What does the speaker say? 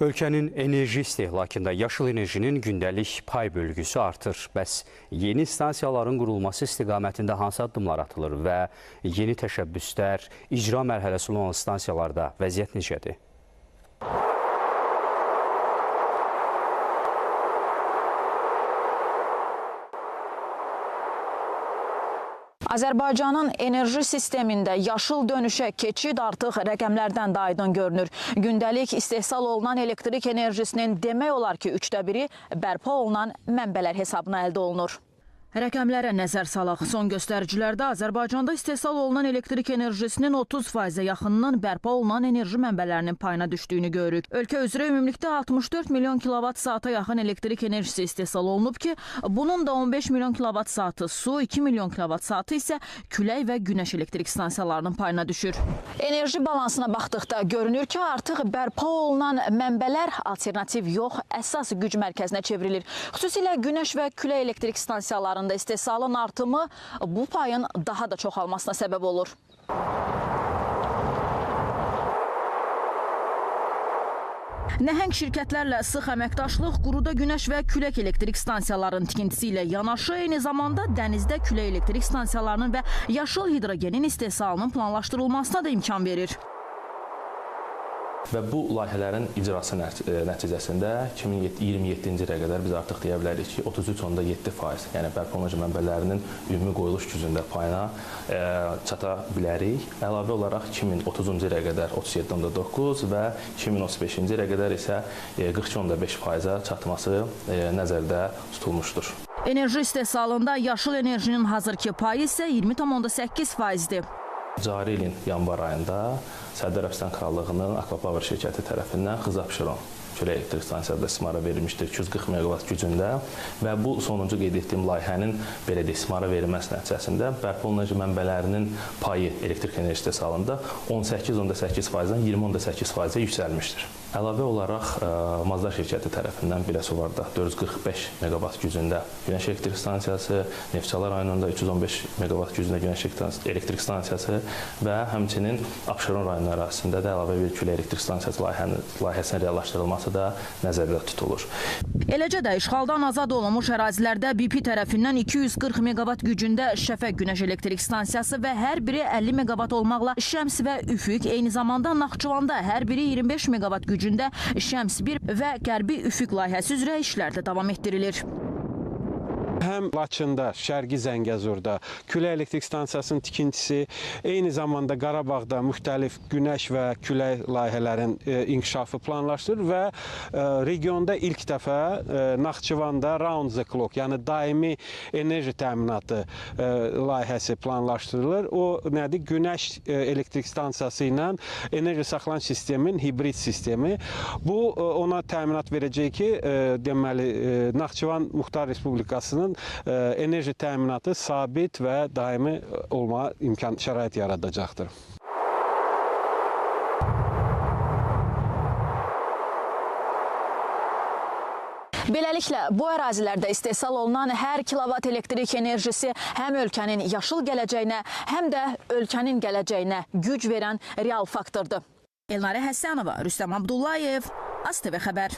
Ölkənin enerji istehlakında yaşıl enerjinin gündəlik pay bölgüsü artır. Bəs yeni stansiyaların qurulması istiqamətində hansı addımlar atılır və yeni təşəbbüslər, icra mərhələsi olan stansiyalarda vəziyyət necədir? Azərbaycanın enerji sistemində yaşıl dönüşə keçid artıq rəqəmlərdən də aydın görünür. Gündəlik istehsal olunan elektrik enerjisinin demək olar ki, 1/3 bərpa olunan mənbələr hesabına əldə olunur. Rəqəmlərə nəzər salaq. Son göstəricilərdə Azərbaycanda istehsal olunan elektrik enerjisinin 30%-ə yaxınının bərpa olunan enerji mənbələrinin payına düşdüyünü görürük. Ölkə üzrə ümumilikdə 64 milyon kilovat saata yaxın elektrik enerjisi istehsal olunub ki, bunun da 15 milyon kilovat saatı su, 2 milyon kilovat saatı isə külək və günəş elektrik stansiyalarının payına düşür. Enerji balansına baxdıqda görünür ki, artıq bərpa olunan mənbələr alternativ yox, əsas güc mərkəzinə çevrilir. Xüsusilə günəş və külək elektrik stansiyaları istehsalın artımı bu payın daha da çoxalmasına səbəb olur. Nəhəng şirkətlərlə sıx əməkdaşlıq quruda günəş və külək elektrik stansiyalarının tikintisi ilə yanaşı, eyni zamanda dənizdə külək elektrik stansiyalarının və yaşıl hidrogenin istehsalının planlaşdırılmasına da imkan verir. Və bu layihələrin icrası nəticəsində 2027-ci ilə qədər biz artıq deyə bilərik ki, 33,7%, yəni bərpa olunan mənbələrinin ümumi qoyuluş gücündə payına çata bilərik. Əlavə olaraq 2030-cu ilə qədər 37,9% və 2035-ci ilə qədər isə 42,5%-ə çatması nəzərdə tutulmuşdur. Enerji istehsalında yaşıl enerjinin hazırki payı isə 20,8%-dir. Cari ilin yanvar ayında Səudiyyə Ərəbistan Krallığının Akvapower şirkəti tərəfindən Xızapşiron külək elektrik stansiyasında istismara verilmişdir 240 meqavat gücündə və bu sonuncu qeyd etdiyim layihənin belə də istismara verilməsi nəticəsində bərpa olunan enerji mənbələrinin payı elektrik enerji istehsalında 18,8%-dən 20,8%-ə yüksəlmişdir. Əlavə olaraq Mazda şirkəti tərəfindən Biləsuvarda 445 meqavat gücündə günəş elektrik stansiyası, Neftçala rayonunda 315 meqavat gücündə günəş elektrik stansiyası və həmçinin Abşeron rayonu ərazisində də əlavə bir külək elektrik stansiyası layihəsinin reallaşdırılması da nəzərdə tutulur. Eləcə də işğaldan azad olunmuş ərazilərdə BP tərəfindən 240 meqavat gücündə Şəfəq günəş elektrik stansiyası və hər biri 50 meqavat olmaqla Şəms və Üfüq, eyni zamanda Naxçıvanda hər biri 25 meqavat gücündə Şəms 1 və Qərbi Üfüq layihəsi üzrə işlər də davam etdirilir. Həm Laçında, Şərqi Zəngəzurda külək elektrik stansiyasının tikintisi, eyni zamanda Qarabağda müxtəlif günəş və külək layihələrin inkişafı planlaşdırılır və regionda ilk dəfə Naxçıvanda Round the Clock, yəni daimi enerji təminatı layihəsi planlaşdırılır. O nədir? Günəş elektrik stansiyası ilə enerji saxlanış sistemin hibrid sistemi. Bu ona təminat verəcək ki, deməli Naxçıvan Muxtar Respublikasının enerji təminatı sabit və daimi olma şərait yaradacaqdır. Beləliklə, bu ərazilərdə istehsal olunan hər kilovat elektrik enerjisi həm ölkənin yaşıl gələcəyinə, həm də ölkənin gələcəyinə güc verən real faktordur. Elnarə Həsənova, Rüstəm Abdullayev, AzTV xəbər.